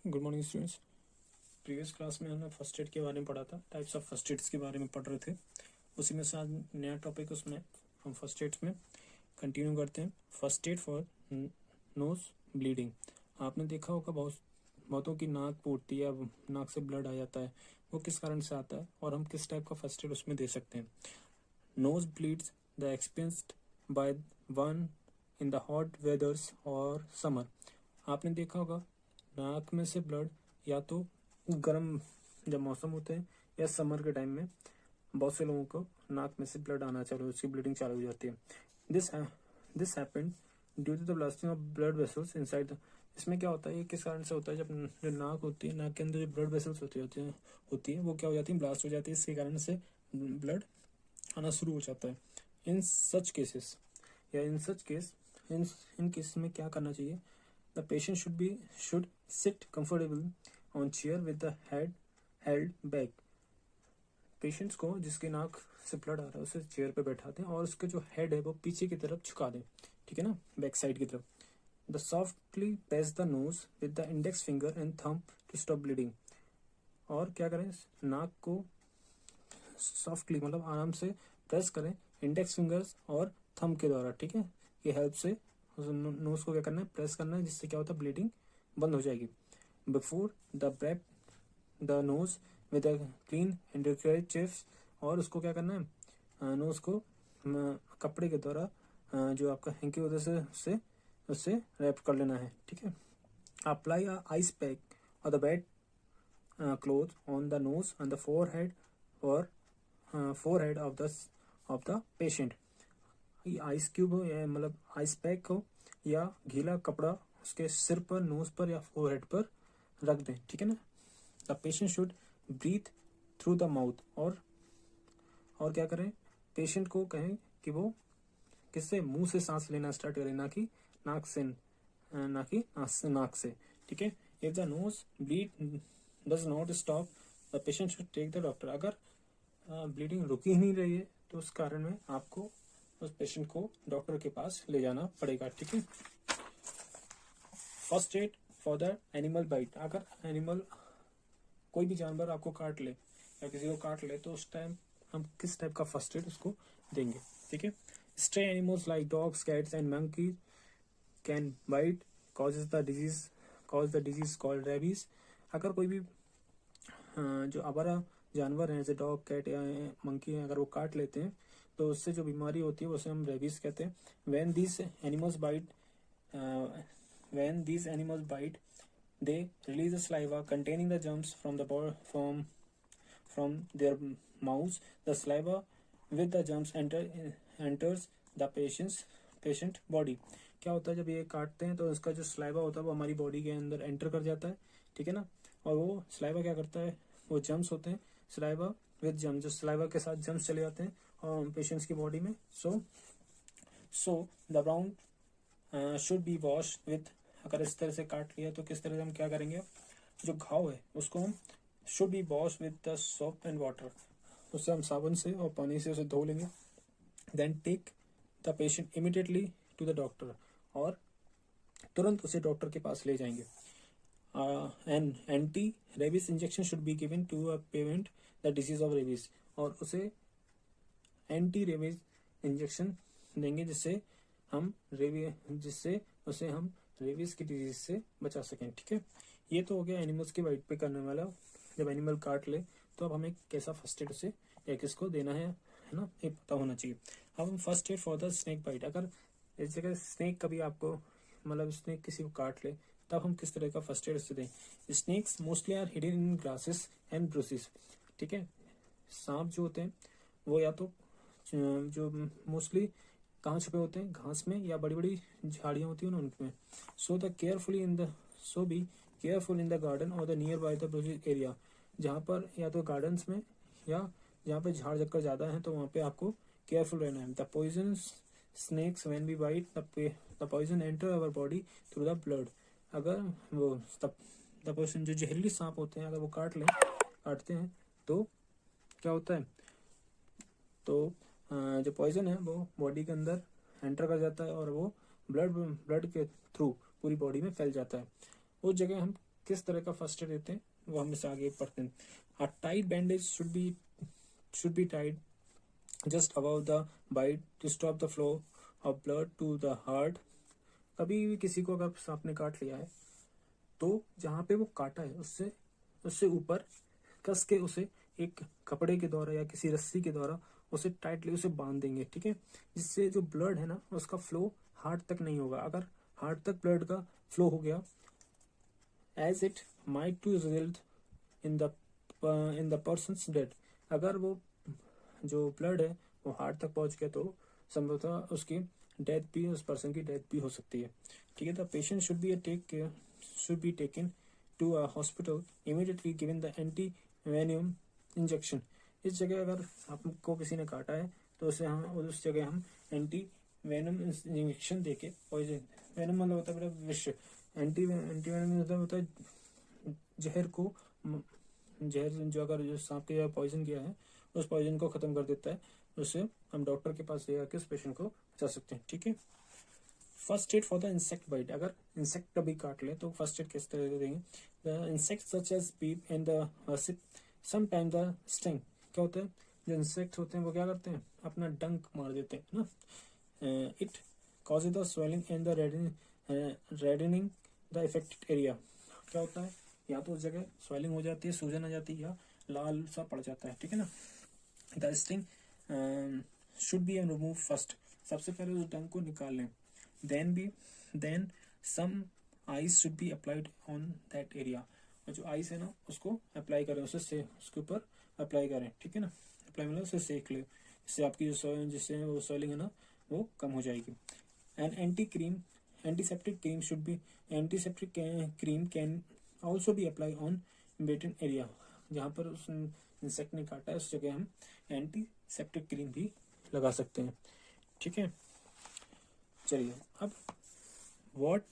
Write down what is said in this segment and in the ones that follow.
Good morning students. Previous class में हमने first aid के बारे में पढ़ा था, टाइप्स ऑफ फर्स्ट एड्स के बारे में पढ़ रहे थे। उसी में से आज नया टॉपिक उसमें हम फर्स्ट एड्स में कंटिन्यू करते हैं। First aid for nose bleeding. आपने देखा होगा बहुतों की नाक फूटती है, नाक से ब्लड आ जाता है। वो किस कारण से आता है और हम किस टाइप का फर्स्ट एड उसमें दे सकते हैं। Nose bleeds the experienced by one in the hot weathers और समर। आपने देखा होगा नाक में से ब्लड या तो गर्म जब मौसम होते हैं या समर के टाइम में बहुत से लोगों को नाक में से ब्लड आना चालू, उसकी ब्लीडिंग चालू हो जाती है। This happened due to the blasting of blood vessels inside. इसमें क्या होता है, ये किस कारण से होता है, जब जो नाक होती है, नाक के अंदर जो ब्लड वेसल्स होती है वो क्या हो जाती है, ब्लास्ट हो जाती है। इसके कारण से ब्लड आना शुरू हो जाता है। इन सच केसेस या इन सच केस इन केस में क्या करना चाहिए, the patient should sit comfortable on chair with the head held back। Patients को जिसकी नाक से ब्लड आ रहा है उसे चेयर पे बैठा दें और उसके जो हेड है वो पीछे की तरफ झुका दें, ठीक है ना, बैक साइड की तरफ। The softly press the nose with the index finger and thumb to stop bleeding. और क्या करें, नाक को सॉफ्टली मतलब आराम से प्रेस करें इंडेक्स फिंगर्स और थंब के द्वारा, ठीक है। ये हेल्प से नोज को क्या करना है, प्रेस करना है, जिससे क्या होता है, ब्लीडिंग बंद हो जाएगी। बिफोर द ब्रेप the nose with a clean handkerchief. और उसको क्या करना है, नोज को कपड़े के द्वारा जो आपका हैंकी वजह से उससे रैप कर लेना है, ठीक है। Apply ice pack or the wet cloth on the nose and the forehead or forehead of the patient. Ice cube हो या मतलब आइस पैक हो या गीला कपड़ा उसके सिर पर, नोज पर या फोरहेड पर रख दें, ठीक है ना। The patient should breathe through the mouth. और क्या करें, पेशेंट को कहें कि वो किससे, मुंह से सांस लेना स्टार्ट करें, ना कि नाक से, ठीक है। If the nose bleed does not stop the patient should take the doctor. अगर ब्लीडिंग रुकी ही नहीं रही है तो उस कारण में आपको उस पेशेंट को डॉक्टर के पास ले जाना पड़ेगा, ठीक है। First aid for the animal bite. अगर एनिमल कोई भी जानवर आपको काट ले या किसी को काट ले तो उस टाइम हम किस टाइप का फर्स्ट एड उसको देंगे, ठीक है। Stray animals like dogs, cats and monkeys can bite cause the disease called rabies. अगर कोई भी जो आवारा जानवर हैं जैसे डॉग, कैट या मंकी हैं, अगर वो काट लेते हैं तो उससे जो बीमारी होती है उसे हम रेबीज कहते हैं। When these animals bite they release a saliva containing the germs from their mouths. The saliva with the germs enters the patient body। क्या होता है, जब ये काटते हैं तो इसका जो सलाइवा होता है वो हमारी बॉडी के अंदर एंटर कर जाता है, ठीक है ना। और वो सलाइवा क्या करता है, वो जम्स होते हैं, सलाइवा विद जम्स, जो सलाइवा के साथ जम्स चले जाते हैं और पेशेंट्स की बॉडी में। So the round should be wash with. अगर इस तरह से काट लिया तो किस तरह से हम क्या करेंगे, जो घाव है उसको हम should be wash with the soap and water, उससे हम साबुन से और पानी से उसे धो लेंगे। Then take the patient immediately to the doctor. और तुरंत उसे डॉक्टर के पास ले जाएंगे। An anti rabies injection should be given to prevent the disease of rabies. और उसे एंटी रेबीज इंजेक्शन देंगे जिससे उसे हम रेबीज की डिजीज से बचा सकें, ठीक है। ये तो हो गया एनिमल्स के बाइट पे करने वाला। जब एनिमल काट ले तो अब हमें कैसा फर्स्ट एड उसे या किसको देना है ना, ये पता होना चाहिए। अब हम first aid for the snake bite. अगर इस जगह स्नेक कभी आपको मतलब स्नेक किसी को काट ले तब हम किस तरह का फर्स्ट एड उसे दें। Snakes mostly are hidden in grasses and bushes, ठीक है। सांप जो होते हैं वो या तो जो मोस्टली कहाँ छुपे होते हैं, घास में या बड़ी बड़ी झाड़ियाँ होती हैं ना उनमें। So be careful in the garden or the near by the bushes area. जहाँ पर या तो गार्डन्स में या जहाँ पे झाड़ झक्कर ज़्यादा है तो वहाँ पे आपको केयरफुल रहना है। The poison snakes when we bite the poison enter our body through the blood. अगर वो द पॉइजन जो जहरीली सांप होते हैं अगर वो काटते हैं तो क्या होता है, तो जो पॉइजन है वो बॉडी के अंदर एंटर कर जाता है और वो ब्लड के थ्रू पूरी बॉडी में फैल जाता है। उस जगह हम किस तरह का फर्स्ट एड देते हैं वो हम इससे आगे पढ़ते हैं. A tight bandage should be tied just above the bite to stop the flow of blood to the heart. कभी भी किसी को अगर सांप ने काट लिया है तो जहाँ पे वो काटा है उससे उससे ऊपर कस के उसे एक कपड़े के द्वारा या किसी रस्सी के द्वारा उसे टाइटली उसे बांध देंगे. ठीक है, जिससे जो ब्लड है ना उसका फ्लो हार्ट तक नहीं होगा. अगर हार्ट तक ब्लड का फ्लो हो गया, as it might to result in the person's death, अगर वो जो ब्लड है वो हार्ट तक पहुंच गया तो संभवतः उसकी डेथ भी, उस पर्सन की डेथ भी हो सकती है. ठीक है, the patient should be taken to a hospital immediately given the anti venom injection. इस जगह अगर आपको किसी ने काटा है तो उस जगह हम एंटी वेनम इंजेक्शन देके, पॉइजन, वेनम मतलब होता है मेरा विष, एंटी वेनम मतलब होता है जहर जो अगर जो सांप के पॉइजन किया है उस पॉइजन को खत्म कर देता है. उससे हम डॉक्टर के पास ले आके उस पेशेंट को बचा सकते हैं. ठीक है, first aid for the insect bite. अगर इंसेक्ट कभी काट ले तो फर्स्ट एड किस तरह से देंगे. The insect such as bee and the wasp sometime the sting. क्या होता है, जो इंसेक्ट होते हैं वो क्या करते हैं, अपना डंक मार देते हैं ना. It causes the swelling and the reddening the affected area. क्या होता है, या तो उस जगह स्वेलिंग हो जाती है, सूजन आ जाती है, या लाल सा पड़ जाता है. ठीक है ना. The sting should be remove first. सबसे पहले उस डंक को निकाल लें. Then some ice should be applied on that area. और जो आइस है ना उसको अप्लाई करें, उसके ऊपर अप्लाई करें. ठीक है ना, अप्लाई मतलब उसे सेक ले, इससे आपकी जिससे वो स्वेलिंग है ना वो कम हो जाएगी. And antiseptic cream can also be apply on bitten area. जहाँ पर उस इंसेक्ट ने काटा है उस जगह हम एंटीसेप्टिक क्रीम भी लगा सकते हैं. ठीक है, चलिए अब what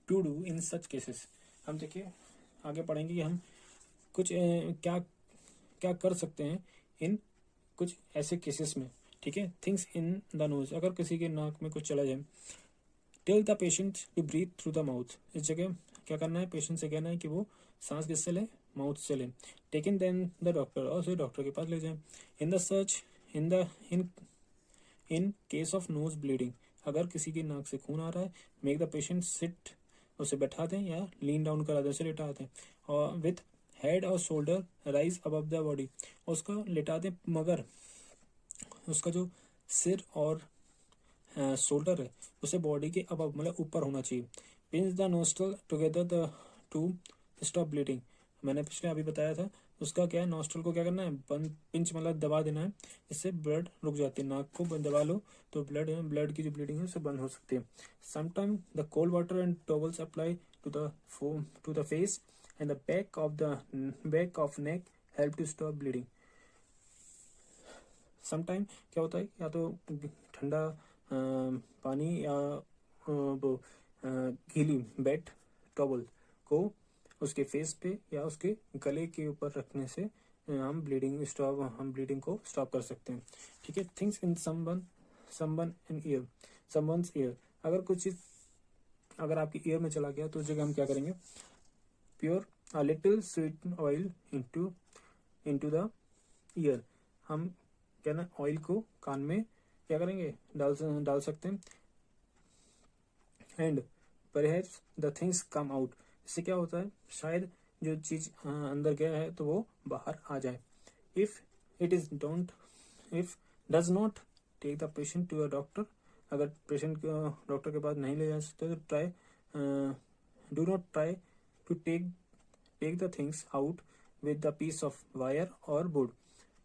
to do in such cases. हम देखिए आगे पढ़ेंगे कि हम कुछ क्या क्या कर सकते हैं इन कुछ ऐसे केसेस में. ठीक है, थिंग्स इन द नोज. अगर किसी के नाक में कुछ चला जाए, tell the patient to breathe through the mouth. इस जगह क्या करना है, पेशेंट से कहना है कि वो सांस किससे ले, माउथ से ले. टेकन देन द डॉक्टर, और उसे डॉक्टर के पास ले जाए. In case of nose bleeding, अगर किसी की नाक से खून आ रहा है, मेक द पेशेंट सिट, उसे बैठा दें या लीन डाउन करा दें, उसे लेटा दें. और विथ हेड और shoulder rise above the body, उसको लेटा दें मगर उसका जो सिर और शोल्डर है उसे बॉडी के अबव मतलब ऊपर होना चाहिए. Pinch the nostril together to stop bleeding. मैंने पिछले अभी बताया था, उसका क्या है, नोस्ट्रल को क्या करना है, पिंच मतलब दबा देना है, इससे ब्लड रुक जाती है. नाक को दबा लो तो ब्लड की जो ब्लीडिंग है उससे बंद हो सकती है. Sometime the cold water and towels apply to the face and the back of neck help to stop bleeding. Sometime क्या होता है, या तो ठंडा पानी या वो गीली वेट टॉवल को उसके फेस पे या उसके गले के ऊपर रखने से हम ब्लीडिंग को स्टॉप कर सकते हैं. ठीक है, थिंग्स इन समवन्स ईयर. अगर कुछ चीज अगर आपकी ईयर में चला गया तो उस जगह हम क्या करेंगे, pure a little sweet oil into the year. हम क्या ना ऑयल को कान में क्या करेंगे, डाल सकते हैं. And perhaps the things come out. इससे क्या होता है, शायद जो चीज अंदर गया है तो वो बाहर आ जाए. If does not take the patient to a doctor. अगर पेशेंट को डॉक्टर के पास नहीं ले जा सकते तो do not try to take the things out with the piece of wire और वुड.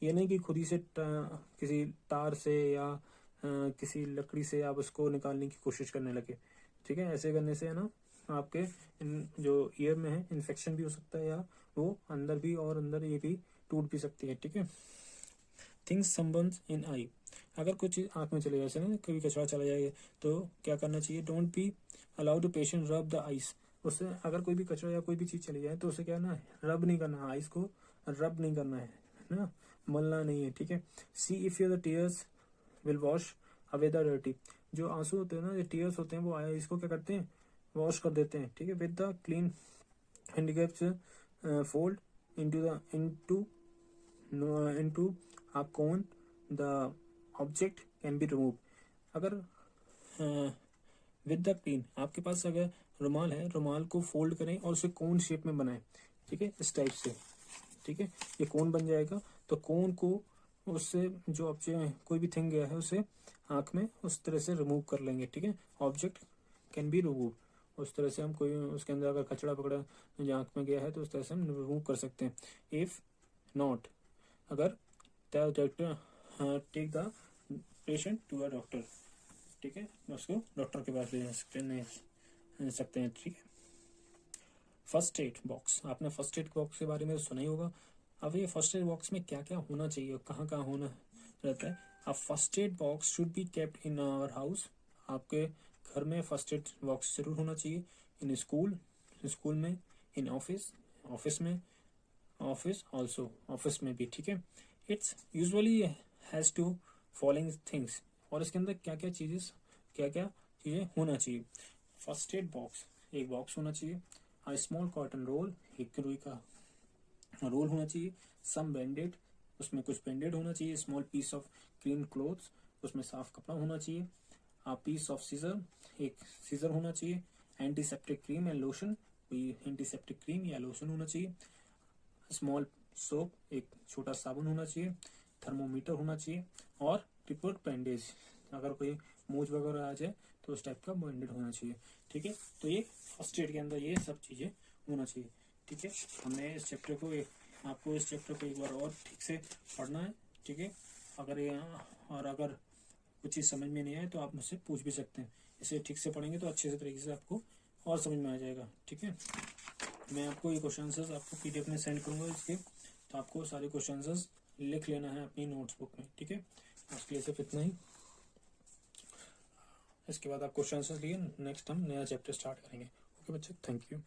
ये नहीं कि खुद ही से किसी तार से या किसी लकड़ी से आप उसको निकालने की कोशिश करने लगे. ठीक है, ऐसे करने से है ना आपके जो ईयर में है इन्फेक्शन भी हो सकता है, या वो अंदर ये भी टूट भी सकती है. ठीक है, थिंग्स संबंध इन आई. अगर कुछ आंख में चले जाए, जैसे ना कभी कचरा चला जाए तो क्या करना चाहिए, don't be allow to patient rub the ice. उससे अगर कोई भी कचरा या कोई भी चीज चली जाए तो उसे क्या ना रब नहीं करना, आइस को रब नहीं करना है ना, मलना नहीं है. ठीक है, see if your tears will wash away the dirty. जो आंसू होते हैं ना, जो टीयर्स होते हैं वो इसको क्या करते हैं, वॉश कर देते हैं, ठीक है। With the clean handicaps fold into a cone, the object can be removed। अगर विद द क्लीन, आपके पास अगर रुमाल है, रुमाल को फोल्ड करें और उसे कोन शेप में बनाएं, ठीक है, इस टाइप से, ठीक है, ये कोन बन जाएगा। तो कोन को उससे जो ऑब्जेक्ट कोई भी थिंग गया है उसे आंख में उस तरह से रिमूव कर लेंगे, ठीक है। ऑब्जेक्ट कैन बी रिमूव, उस तरह से हम कोई उसके अंदर अगर कचड़ा पकड़ा जो आंख में गया है तो उस तरह से हम रिमूव कर सकते हैं। इफ नॉट, अगर take the patient to a doctor, ठीक है, उसको डॉक्टर के पास ले जा सकते हैं, ठीक है। फर्स्ट एड बॉक्स, आपने फर्स्ट एड बॉक्स के बारे में सुना ही होगा। अब ये फर्स्ट एड बॉक्स में क्या क्या होना चाहिए, कहाँ कहाँ होना रहता है। अब first aid box should be kept in our house, आपके घर में फर्स्ट एड बॉक्स जरूर होना चाहिए। इन स्कूल, स्कूल में। इन ऑफिस, ऑफिस में। ऑफिस ऑल्सो, ऑफिस में भी, ठीक है। It's usually has to following things, और इसके अंदर क्या क्या चीजें होना चाहिए। फर्स्ट एड बॉक्स, एक बॉक्स होना चाहिए। आ स्मॉल कॉटन रोल, एक रुई का रोल होना चाहिए। सम बैंडेड, उसमें कुछ बैंडेड होना चाहिए। Small piece of clean clothes, उसमें साफ कपड़ा होना चाहिए। आ पीस ऑफ सीजर, एक सीजर होना चाहिए। एंटीसेप्टिक क्रीम एंड लोशन, कोई एंटीसेप्टिक क्रीम या लोशन होना चाहिए। स्मॉल सोप, एक छोटा साबुन होना चाहिए। थर्मोमीटर होना चाहिए। और रिपोर्ट बैंडेज, अगर कोई मोच वगैरह आ जाए तो उस टाइप का बैंडेड होना चाहिए, ठीक है। तो ये फर्स्ट एड के अंदर ये सब चीजें होना चाहिए, ठीक है। हमने इस चैप्टर को आपको इस चैप्टर को एक बार और ठीक से पढ़ना है, ठीक है। अगर कुछ चीज समझ में नहीं आए तो आप मुझसे पूछ भी सकते हैं। इसे ठीक से पढ़ेंगे तो अच्छे से तरीके से आपको और समझ में आ जाएगा, ठीक है। मैं आपको ये क्वेश्चन आंसर्स आपको पीडीएफ में सेंड करूंगा इसके, तो आपको सारे क्वेश्चन आंसर्स लिख लेना है अपनी नोट्सबुक में, ठीक है। आज के लिए सिर्फ इतना ही। इसके बाद आप क्वेश्चन आंसर्स लिए, नेक्स्ट हम नया चैप्टर स्टार्ट करेंगे। ओके बच्चे, थैंक यू।